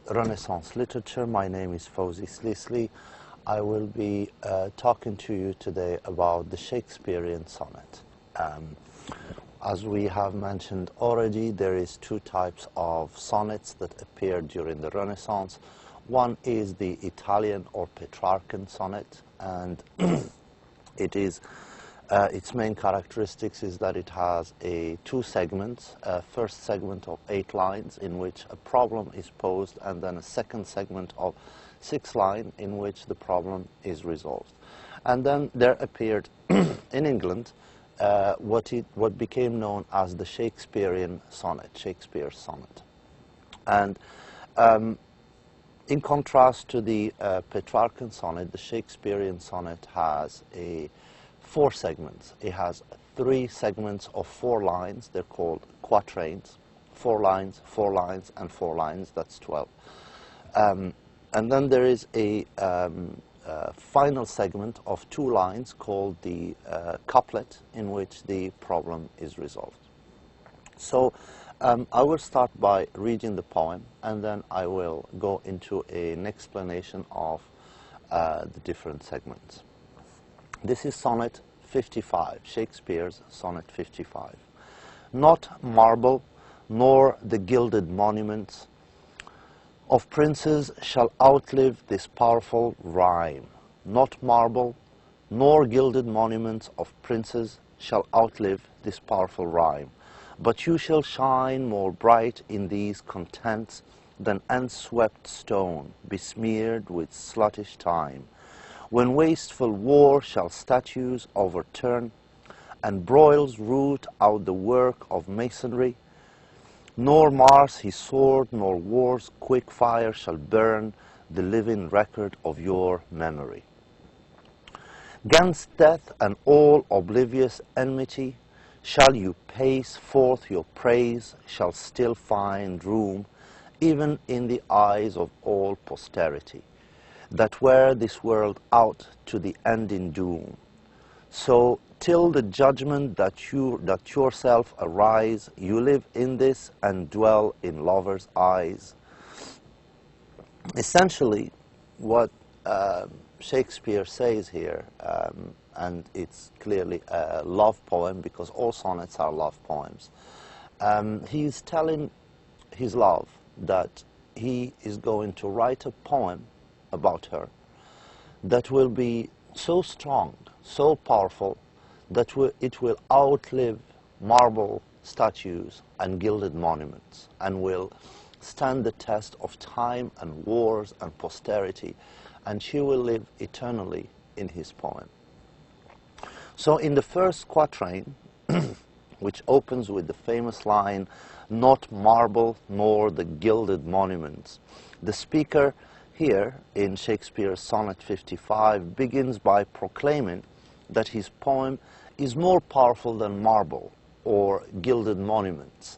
Renaissance literature. My name is Fawzi Slisli. I will be talking to you today about the Shakespearean sonnet. As we have mentioned already, there is two types of sonnets that appeared during the Renaissance. One is the Italian or Petrarchan sonnet, and it is its main characteristics is that it has two segments, a first segment of 8 lines in which a problem is posed, and then a second segment of 6 lines in which the problem is resolved. And then there appeared in England what became known as the Shakespearean sonnet, Shakespeare's sonnet. And in contrast to the Petrarchan sonnet, the Shakespearean sonnet has 4 segments. It has 3 segments of 4 lines. They're called quatrains. 4 lines, 4 lines, and 4 lines. That's 12. And then there is a final segment of 2 lines called the couplet, in which the problem is resolved. So I will start by reading the poem, and then I will go into an explanation of the different segments. This is Sonnet 55, Shakespeare's Sonnet 55. Not marble, nor the gilded monuments of princes shall outlive this powerful rhyme. Not marble, nor gilded monuments of princes shall outlive this powerful rhyme. But you shall shine more bright in these contents than unswept stone, besmeared with sluttish time. When wasteful war shall statues overturn, and broils root out the work of masonry, nor Mars his sword, nor war's quick fire shall burn the living record of your memory. 'Gainst death and all oblivious enmity shall you pace forth your praise, shall still find room even in the eyes of all posterity, that wear this world out to the ending doom. So till the judgment that yourself arise, you live in this and dwell in lovers' eyes. Essentially, what Shakespeare says here, and it's clearly a love poem because all sonnets are love poems. He's telling his love that he is going to write a poem about her that will be so strong, so powerful, that it will outlive marble statues and gilded monuments, and will stand the test of time and wars and posterity, and she will live eternally in his poem. So in the first quatrain, which opens with the famous line, "Not marble nor the gilded monuments," the speaker here in Shakespeare's Sonnet 55 begins by proclaiming that his poem is more powerful than marble or gilded monuments.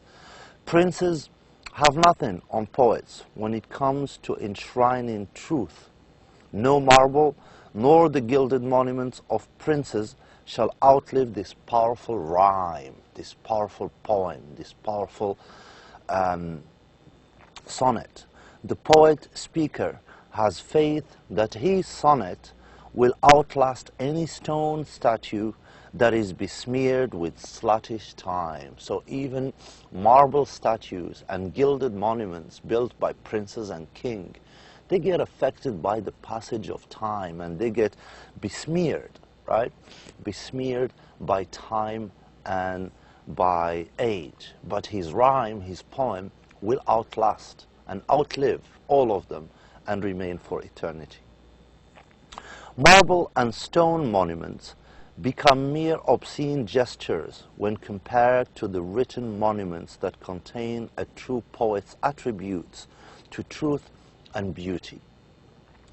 Princes have nothing on poets when it comes to enshrining truth. No marble nor the gilded monuments of princes shall outlive this powerful rhyme, this powerful poem, this powerful sonnet. The poet speaker has faith that his sonnet will outlast any stone statue that is besmeared with sluttish time. So even marble statues and gilded monuments built by princes and kings, they get affected by the passage of time, and they get besmeared, right? Besmeared by time and by age. But his rhyme, his poem, will outlast and outlive all of them and remain for eternity. Marble and stone monuments become mere obscene gestures when compared to the written monuments that contain a true poet's attributes to truth and beauty.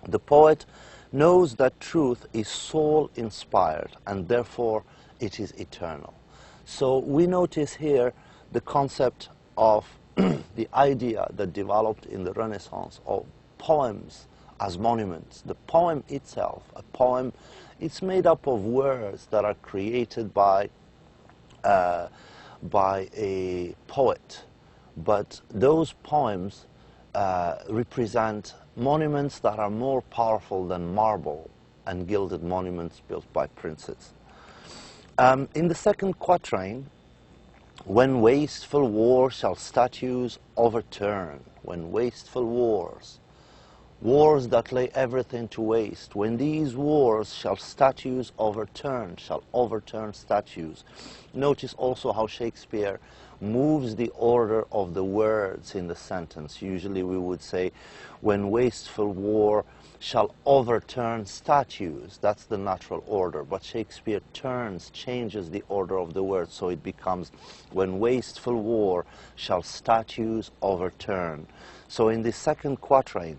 The poet knows that truth is soul-inspired, and therefore it is eternal. So we notice here the concept of the idea that developed in the Renaissance of poems as monuments. The poem itself, a poem, it's made up of words that are created by a poet, but those poems represent monuments that are more powerful than marble and gilded monuments built by princes. In the second quatrain, when wasteful war shall statues overturn, when wasteful wars that lay everything to waste, when these wars shall statues overturn, shall overturn statues. Notice also how Shakespeare moves the order of the words in the sentence. Usually we would say, when wasteful war shall overturn statues. That's the natural order. But Shakespeare changes the order of the words, so it becomes, when wasteful war shall statues overturn. So in the second quatrain,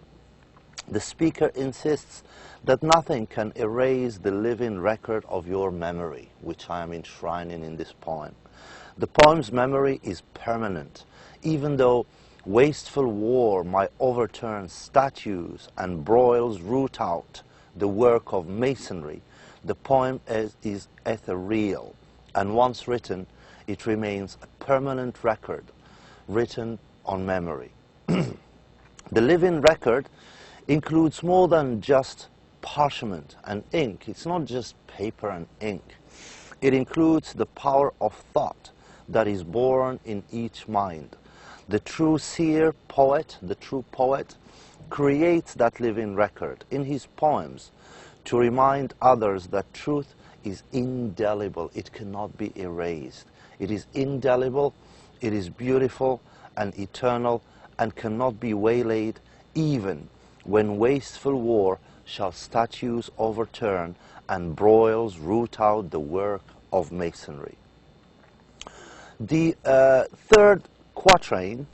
the speaker insists that nothing can erase the living record of your memory, which I am enshrining in this poem. The poem's memory is permanent, even though wasteful war might overturn statues and broils root out the work of masonry. The poem is ethereal, and once written, it remains a permanent record written on memory. The living record includes more than just parchment and ink. It's not just paper and ink. It includes the power of thought that is born in each mind. The true seer poet, the true poet, creates that living record in his poems to remind others that truth is indelible. It cannot be erased. It is indelible, it is beautiful and eternal, and cannot be waylaid, even when wasteful war shall statues overturn and broils root out the work of masonry. The third quatrain,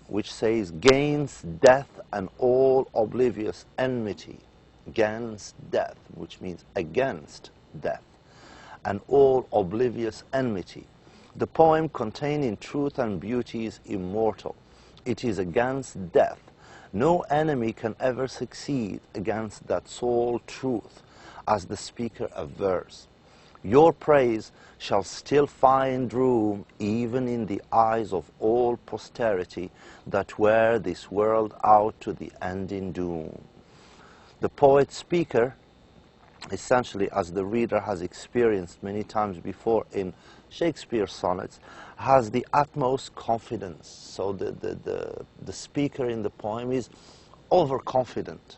which says, gains death and all oblivious enmity, against death, which means against death, and all oblivious enmity. The poem containing truth and beauty is immortal. It is against death. No enemy can ever succeed against that sole truth, as the speaker avers. Your praise shall still find room even in the eyes of all posterity that wear this world out to the ending doom. The poet-speaker, essentially, as the reader has experienced many times before in Shakespeare's sonnets, has the utmost confidence. So the speaker in the poem is overconfident,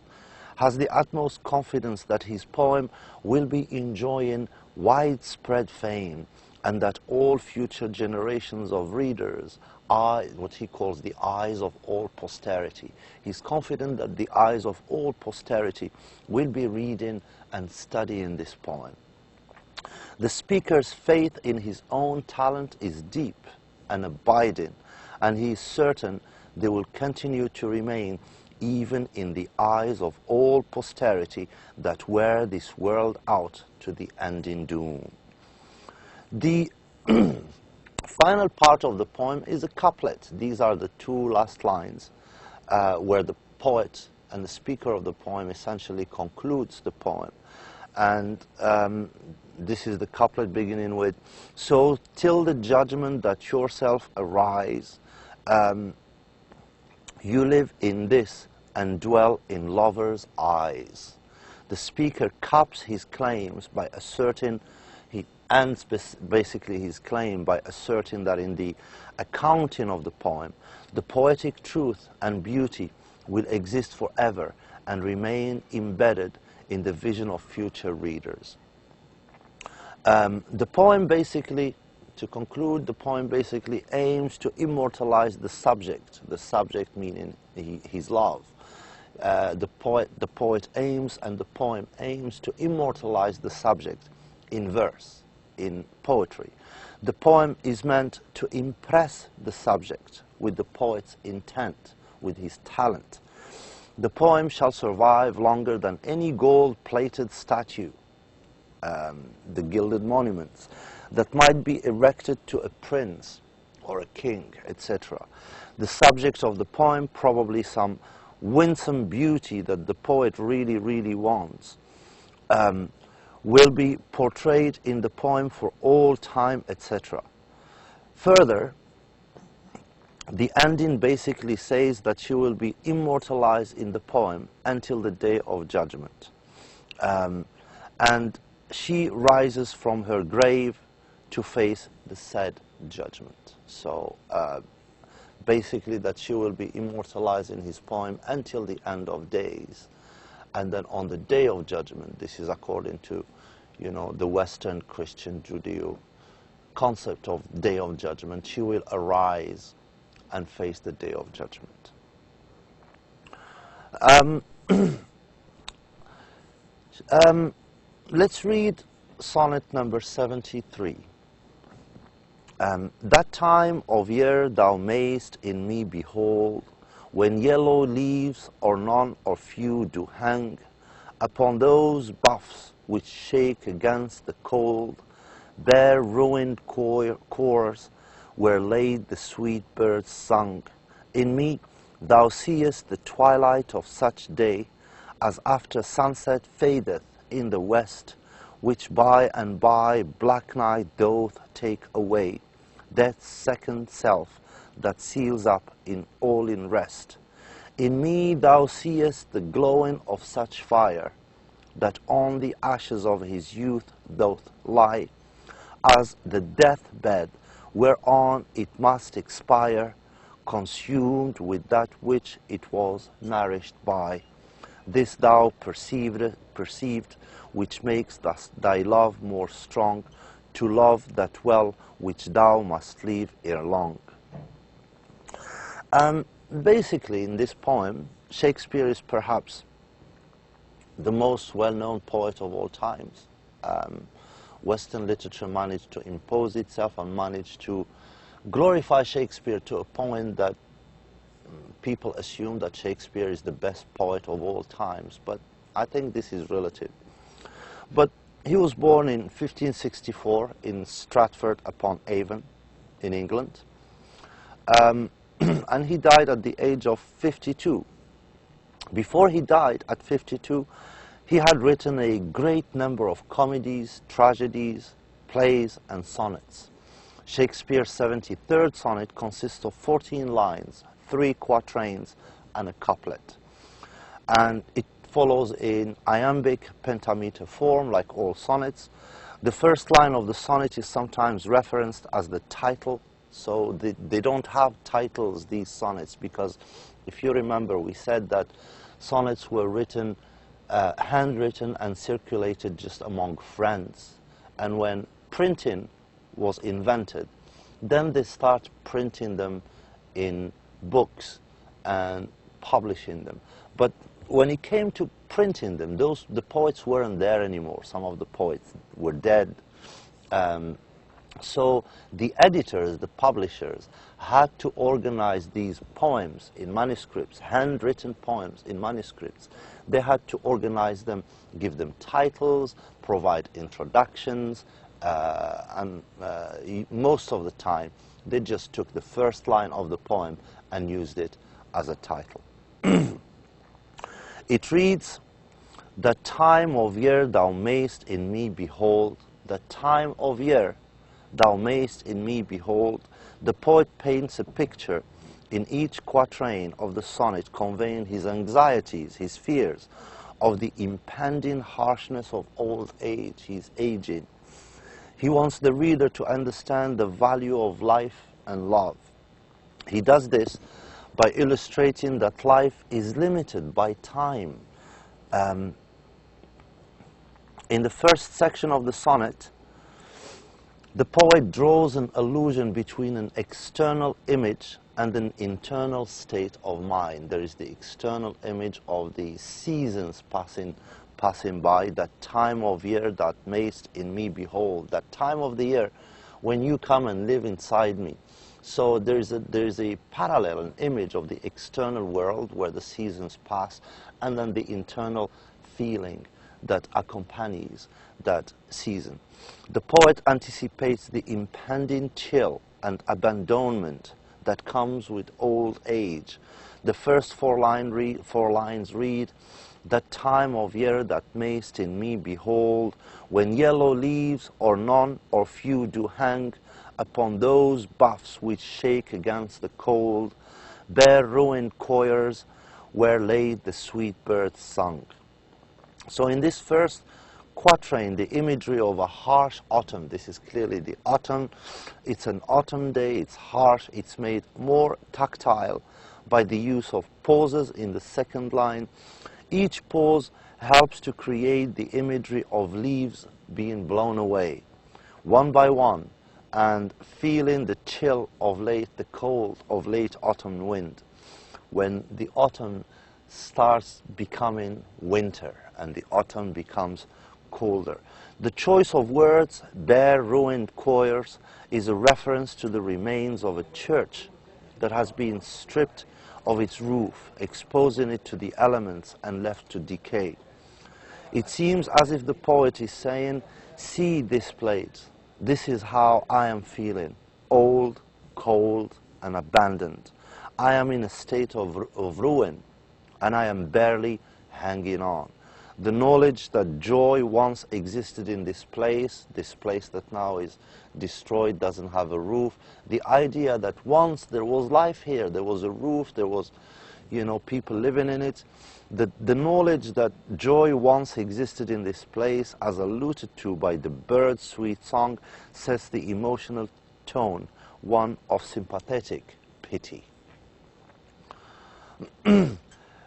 has the utmost confidence that his poem will be enjoying widespread fame, and that all future generations of readers are what he calls the eyes of all posterity. He's confident that the eyes of all posterity will be reading and studying this poem. The speaker's faith in his own talent is deep and abiding, and he is certain they will continue to remain even in the eyes of all posterity that wear this world out to the ending doom. The final part of the poem is a couplet. These are the two last lines where the poet and the speaker of the poem essentially concludes the poem. And this is the couplet beginning with, so till the judgment that yourself arise, you live in this and dwell in lovers' eyes. The speaker caps his claims by asserting, he ends basically his claim by asserting that in the accounting of the poem, the poetic truth and beauty will exist forever and remain embedded in the vision of future readers. The poem basically, to conclude, the poem basically aims to immortalize the subject meaning his love. The poet aims, and the poem aims to immortalize the subject in verse, in poetry. The poem is meant to impress the subject with the poet's intent, with his talent. The poem shall survive longer than any gold-plated statue, the gilded monuments, that might be erected to a prince or a king, etc. The subject of the poem, probably some winsome beauty that the poet really, really wants, will be portrayed in the poem for all time, etc. Further, the ending basically says that she will be immortalized in the poem until the day of judgment. And she rises from her grave to face the said judgment. So basically that she will be immortalized in his poem until the end of days. And then on the day of judgment, this is according to, you know, the Western Christian Judeo concept of day of judgment, she will arise and face the day of judgment. Let's read sonnet number 73. That time of year thou mayst in me behold, when yellow leaves or none or few do hang upon those buffs which shake against the cold, bare ruined cores where laid the sweet birds sung. In me thou seest the twilight of such day as after sunset fadeth in the west, which by and by black night doth take away, death's second self that seals up in all in rest. In me thou seest the glowing of such fire, that on the ashes of his youth doth lie, as the deathbed whereon it must expire, consumed with that which it was nourished by. This thou perceived, which makes thus thy love more strong, to love that well which thou must leave ere long. Basically, in this poem, Shakespeare is perhaps the most well-known poet of all times. Western literature managed to impose itself and managed to glorify Shakespeare to a point that people assume that Shakespeare is the best poet of all times, but I think this is relative. But he was born in 1564 in Stratford-upon-Avon in England, and he died at the age of 52. Before he died at 52, he had written a great number of comedies, tragedies, plays, and sonnets. Shakespeare's 73rd sonnet consists of 14 lines, 3 quatrains, and a couplet. And it follows in iambic pentameter form, like all sonnets. The first line of the sonnet is sometimes referenced as the title, so they don't have titles, these sonnets, because if you remember, we said that sonnets were written, handwritten and circulated just among friends. And when printing was invented, then they start printing them in books and publishing them. But when it came to printing them, the poets weren't there anymore. Some of the poets were dead. So the editors, the publishers, had to organize these poems in manuscripts, handwritten poems in manuscripts. They had to organize them, give them titles, provide introductions, and most of the time they just took the first line of the poem and used it as a title. It reads, "The time of year thou mayst in me behold, the time of year thou mayst in me behold." The poet paints a picture in each quatrain of the sonnet, conveying his anxieties, his fears of the impending harshness of old age. He's aging. He wants the reader to understand the value of life and love. He does this by illustrating that life is limited by time. In the first section of the sonnet, the poet draws an allusion between an external image and an internal state of mind. There is the external image of the seasons passing by, that time of year that mayst in me behold, that time of the year when you come and live inside me. So there's a parallel, an image of the external world where the seasons pass, and then the internal feeling that accompanies that season. The poet anticipates the impending chill and abandonment that comes with old age. The first four lines read, "That time of year that mayst in me behold, when yellow leaves or none or few do hang upon those buffs which shake against the cold, bare ruined choirs where late the sweet birds sung. So in this first quatrain, the imagery of a harsh autumn. This is clearly the autumn. It's an autumn day, it's harsh, it's made more tactile by the use of pauses in the second line. Each pause helps to create the imagery of leaves being blown away, one by one, and feeling the chill of the cold of late autumn wind, when the autumn starts becoming winter and the autumn becomes colder. The choice of words, bare ruined choirs, is a reference to the remains of a church that has been stripped of its roof, exposing it to the elements and left to decay. It seems as if the poet is saying, see this place, this is how I am feeling, old, cold, and abandoned. I am in a state of ruin, and I am barely hanging on. The knowledge that joy once existed in this place that now is destroyed, doesn't have a roof. The idea that once there was life here, there was a roof, there was, people living in it. The knowledge that joy once existed in this place, as alluded to by the bird's sweet song, sets the emotional tone, one of sympathetic pity.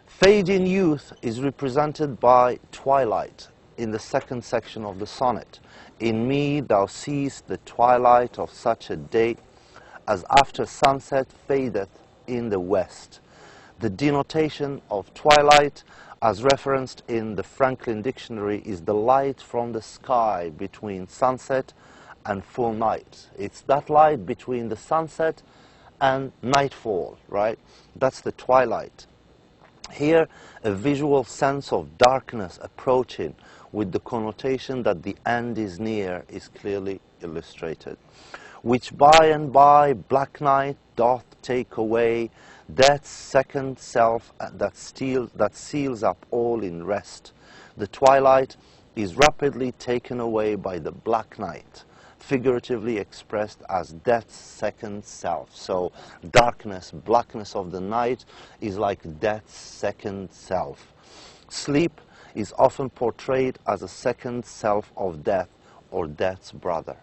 Fading youth is represented by twilight in the second section of the sonnet. In me thou seest the twilight of such a day as after sunset fadeth in the west. The denotation of twilight, as referenced in the Franklin Dictionary, is the light from the sky between sunset and full night. It's that light between the sunset and nightfall, right? That's the twilight. Here, a visual sense of darkness approaching with the connotation that the end is near is clearly illustrated. Which by and by black night doth take away, death's second self that seals up all in rest. The twilight is rapidly taken away by the black night, figuratively expressed as death's second self. So darkness, blackness of the night is like death's second self. Sleep is often portrayed as a second self of death or death's brother.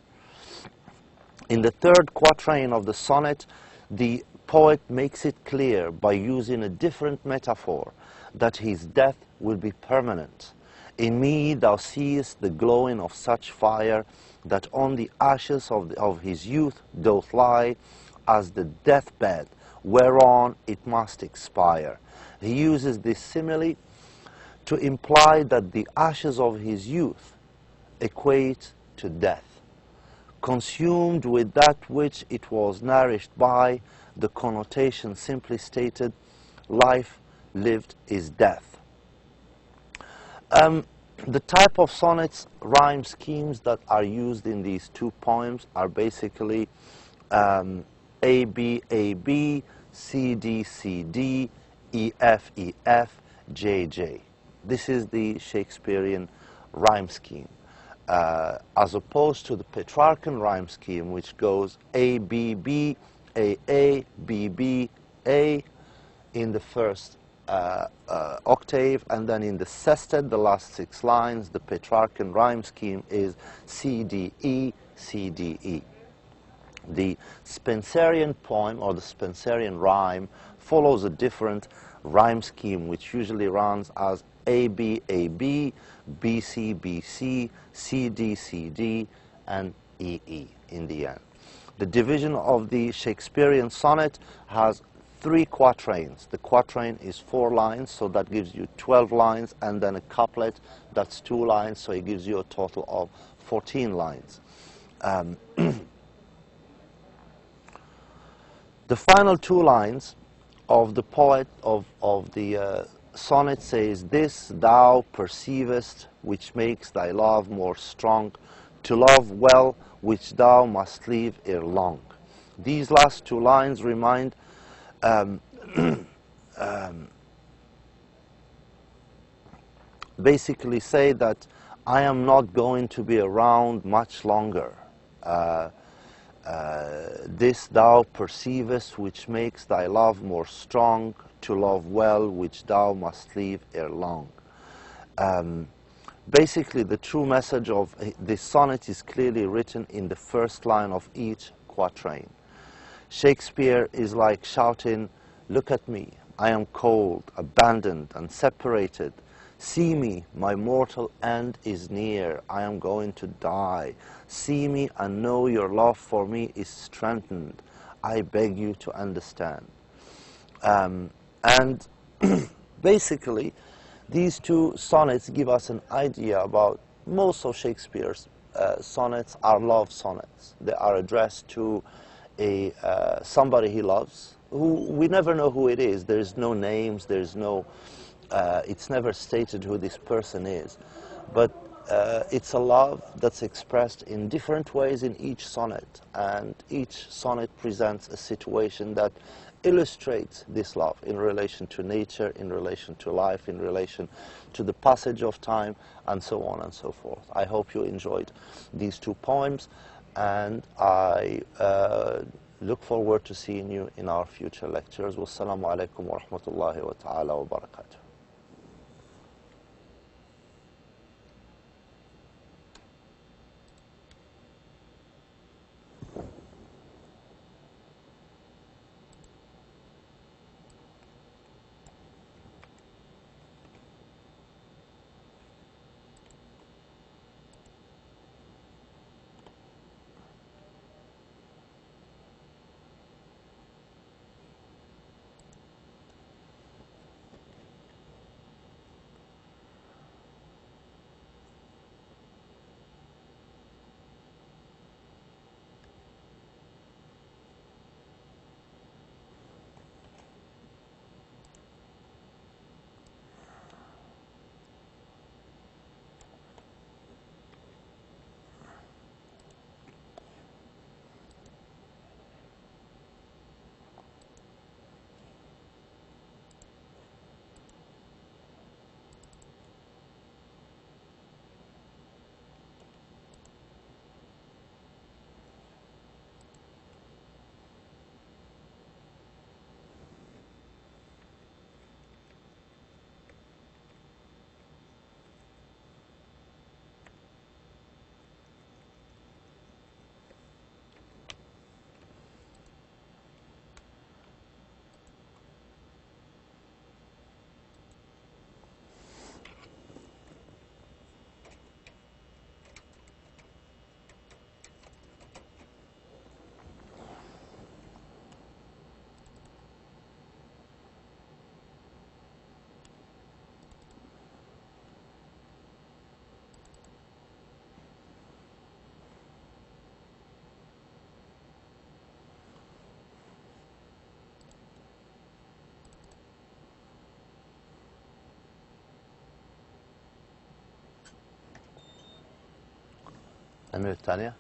In the third quatrain of the sonnet, the poet makes it clear by using a different metaphor that his death will be permanent. In me thou seest the glowing of such fire that on the ashes of his youth doth lie as the deathbed whereon it must expire. He uses this simile to imply that the ashes of his youth equate to death. Consumed with that which it was nourished by, the connotation simply stated, life lived is death. The type of sonnets, rhyme schemes that are used in these two poems are basically A, B, A, B, C, D, C, D, E, F, E, F, J, J. This is the Shakespearean rhyme scheme, as opposed to the Petrarchan rhyme scheme, which goes A, B, B, A, B, B, A in the first octave, and then in the sestet, the last 6 lines, the Petrarchan rhyme scheme is C, D, E, C, D, E. The Spenserian poem or the Spenserian rhyme follows a different rhyme scheme, which usually runs as A, B, A, B, B, C, B, C, C, D, C, D, and E, E in the end. The division of the Shakespearean sonnet has 3 quatrains. The quatrain is 4 lines, so that gives you 12 lines, and then a couplet, that's 2 lines, so it gives you a total of 14 lines. The final 2 lines of the poet of the sonnet says, this thou perceivest, which makes thy love more strong, to love well, which thou must leave ere long. These last 2 lines remind basically say that I am not going to be around much longer. This thou perceivest, which makes thy love more strong, to love well, which thou must leave ere long. Basically, the true message of this sonnet is clearly written in the first line of each quatrain. Shakespeare is like shouting, "Look at me, I am cold, abandoned, and separated. See me, my mortal end is near, I am going to die. See me and know your love for me is strengthened. I beg you to understand." And basically, these two sonnets give us an idea about most of Shakespeare's sonnets are love sonnets. They are addressed to somebody he loves, who we never know who it is. There's no names, there's no, it's never stated who this person is. But it's a love that's expressed in different ways in each sonnet, and each sonnet presents a situation that illustrates this love in relation to nature, in relation to life, in relation to the passage of time, and so on and so forth. I hope you enjoyed these two poems, and I look forward to seeing you in our future lectures. Wassalamu alaikum wa rahmatullahi wa ta'ala wa barakatuh. الثانية